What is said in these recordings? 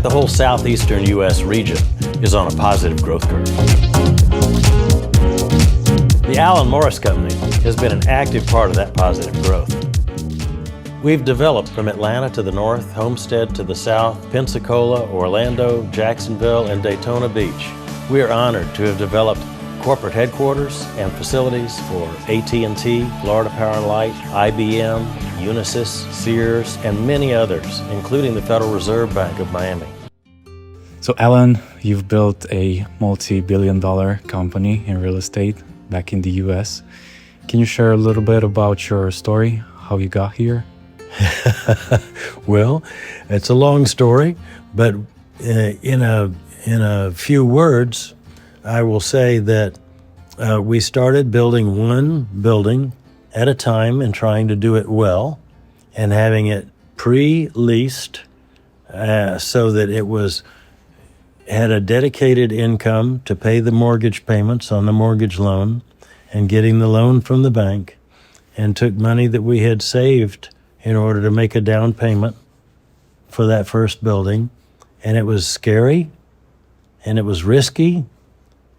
The whole southeastern U.S. region is on a positive growth curve. The Allen Morris Company has been an active part of that positive growth. We've developed from Atlanta to the north, Homestead to the south, Pensacola, Orlando, Jacksonville, and Daytona Beach. We are honored to have developed corporate headquarters and facilities for AT&T, Florida Power & Light, IBM, Unisys, Sears, and many others, including the Federal Reserve Bank of Miami. So Allen, you've built a multi-billion-dollar company in real estate back in the US. Can you share a little bit about your story, how you got here? Well, it's a long story, but in a few words, I will say that we started building one building at a time and trying to do it well and having it pre-leased so that it had a dedicated income to pay the mortgage payments on the mortgage loan and getting the loan from the bank, and took money that we had saved in order to make a down payment for that first building. And it was scary, and it was risky,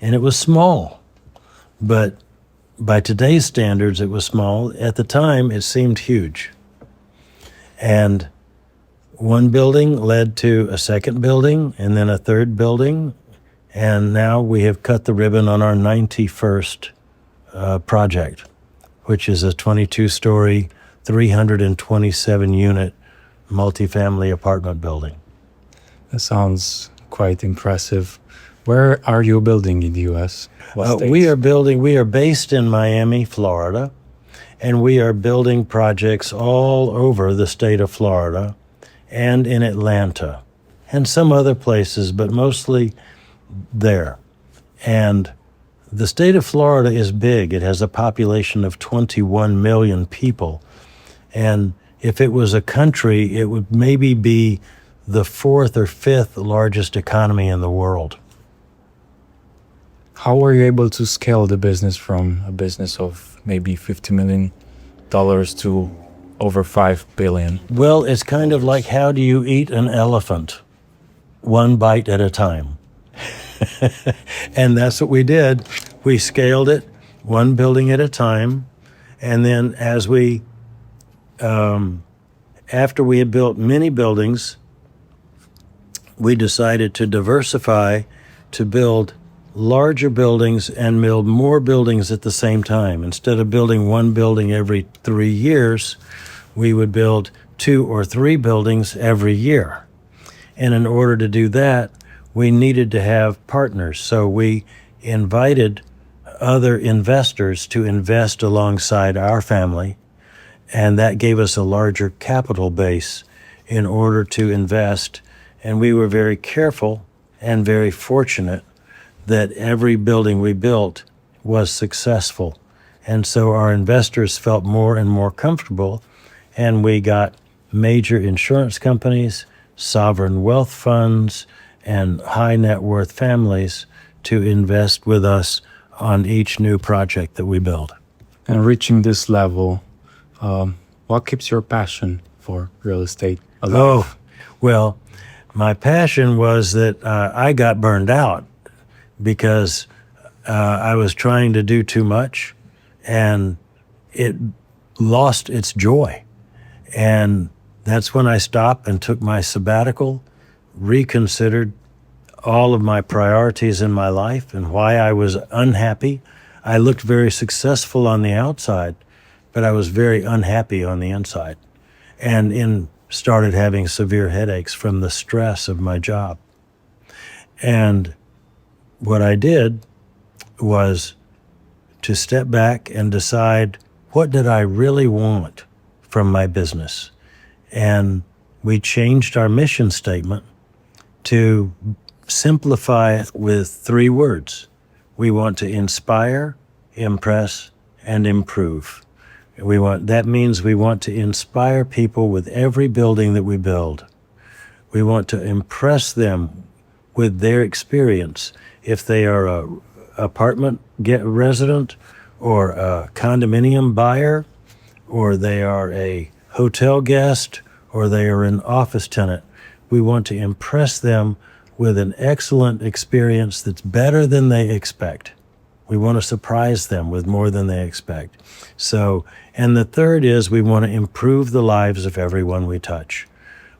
and it was small. But by today's standards, it was small. At the time, it seemed huge. And one building led to a second building, and then a third building. And now we have cut the ribbon on our 91st project, which is a 22-story, 327-unit multifamily apartment building. That sounds quite impressive. Where are you building in the U.S.? What states? We are based in Miami, Florida, and we are building projects all over the state of Florida and in Atlanta and some other places, but mostly there. And the state of Florida is big. It has a population of 21 million people. And if it was a country, it would maybe be the fourth or fifth largest economy in the world. How were you able to scale the business from a business of maybe $50 million to over $5 billion? Well, it's kind of like, how do you eat an elephant? One bite at a time. And that's what we did. We scaled it one building at a time. And then as after we had built many buildings, we decided to diversify, to build larger buildings and build more buildings at the same time. Instead of building one building every 3 years, we would build 2 or 3 buildings every year. And in order to do that, we needed to have partners. So we invited other investors to invest alongside our family, and that gave us a larger capital base in order to invest. And we were very careful and very fortunate that every building we built was successful. And so our investors felt more and more comfortable, and we got major insurance companies, sovereign wealth funds, and high net worth families to invest with us on each new project that we build. And reaching this level, what keeps your passion for real estate alive? Oh, well, my passion was that I got burned out because I was trying to do too much, and it lost its joy. And that's when I stopped and took my sabbatical, reconsidered all of my priorities in my life and why I was unhappy. I looked very successful on the outside, but I was very unhappy on the inside, and started having severe headaches from the stress of my job. And what I did was to step back and decide, what did I really want from my business? And we changed our mission statement to simplify it with 3 words. We want to inspire, impress, and improve. That means we want to inspire people with every building that we build. We want to impress them with their experience. If they are a apartment resident or a condominium buyer, or they are a hotel guest, or they are an office tenant, We want to impress them with an excellent experience that's better than they expect. We want to surprise them with more than they expect. So, and the third is we want to improve the lives of everyone we touch.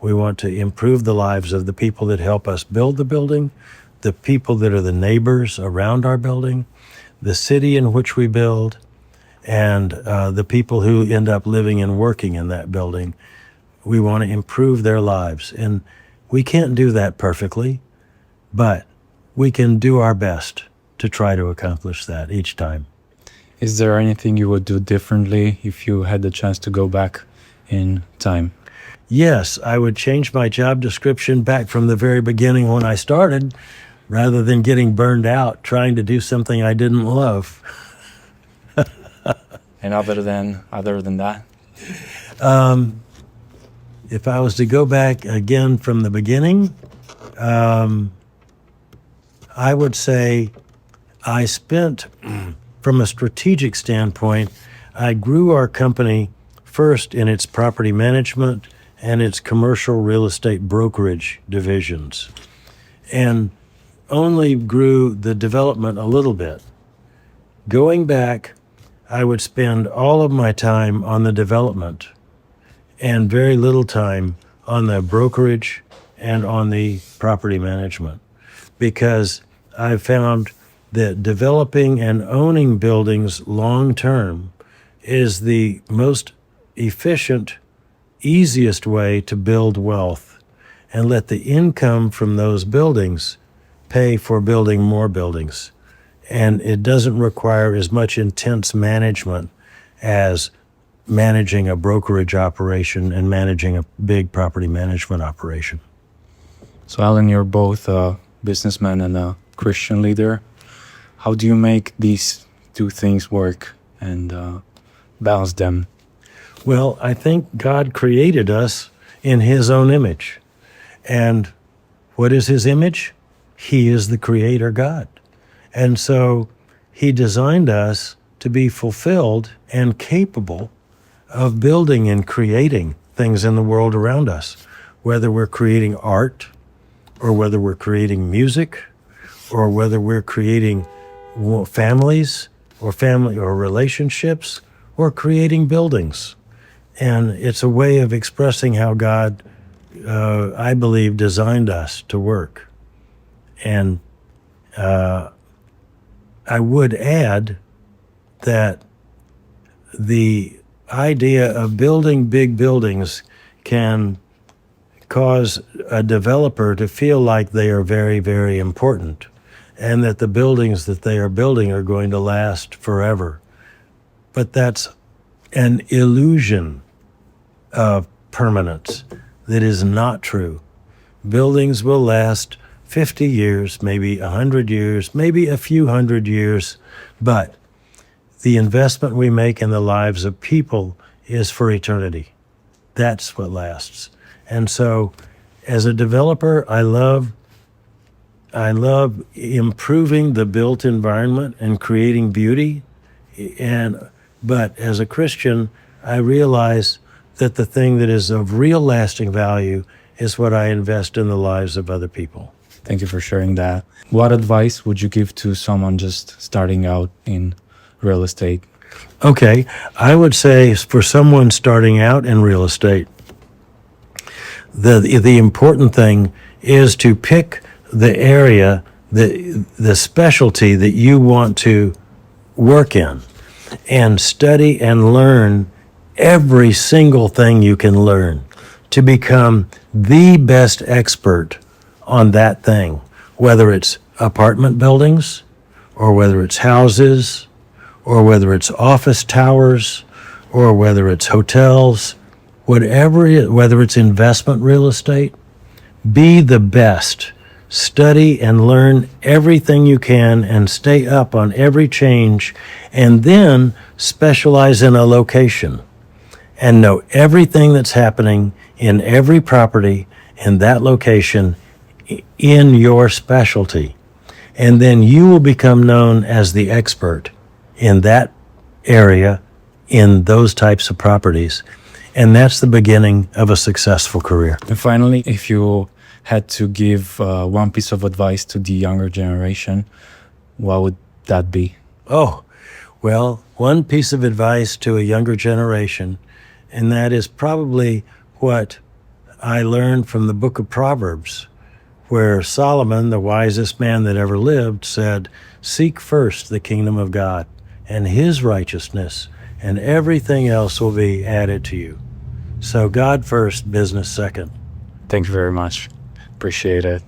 We want to improve the lives of the people that help us build the building, the people that are the neighbors around our building, the city in which we build, and the people who end up living and working in that building. We want to improve their lives. And we can't do that perfectly, but we can do our best to try to accomplish that each time. Is there anything you would do differently if you had the chance to go back in time? Yes, I would change my job description back from the very beginning when I started, rather than getting burned out trying to do something I didn't love. And other than that? If I was to go back again from the beginning, I would say I spent, from a strategic standpoint, I grew our company first in its property management and its commercial real estate brokerage divisions, and only grew the development a little bit. Going back, I would spend all of my time on the development and very little time on the brokerage and on the property management, because I found that developing and owning buildings long term is the most efficient, easiest way to build wealth and let the income from those buildings pay for building more buildings. And it doesn't require as much intense management as managing a brokerage operation and managing a big property management operation. So, Alan, you're both a businessman and a Christian leader. How do you make these two things work and balance them? Well, I think God created us in His own image. And what is His image? He is the Creator God. And so He designed us to be fulfilled and capable of building and creating things in the world around us, whether we're creating art, or whether we're creating music, or whether we're creating families or relationships, or creating buildings. And it's a way of expressing how God, I believe, designed us to work. And I would add that the idea of building big buildings can cause a developer to feel like they are very, very important, and that the buildings that they are building are going to last forever. But that's an illusion of permanence that is not true. Buildings will last 50 years, maybe 100 years, maybe a few hundred years, but the investment we make in the lives of people is for eternity. That's what lasts. And so, as a developer, I love improving the built environment and creating beauty. But as a Christian, I realize that the thing that is of real lasting value is what I invest in the lives of other people. Thank you for sharing that. What advice would you give to someone just starting out in real estate? Okay, I would say for someone starting out in real estate, the important thing is to pick the area, the specialty that you want to work in, and study and learn every single thing you can learn to become the best expert on that thing, whether it's apartment buildings, or whether it's houses, or whether it's office towers, or whether it's hotels, whether it's investment real estate. Be the best. Study and learn everything you can and stay up on every change, and then specialize in a location and know everything that's happening in every property in that location in your specialty. And then you will become known as the expert in that area, in those types of properties. And that's the beginning of a successful career. And finally, if you had to give one piece of advice to the younger generation, what would that be? Oh, well, one piece of advice to a younger generation, and that is probably what I learned from the book of Proverbs, where Solomon, the wisest man that ever lived, said, "Seek first the kingdom of God and his righteousness, and everything else will be added to you." So God first, business second. Thank you very much. Appreciate it.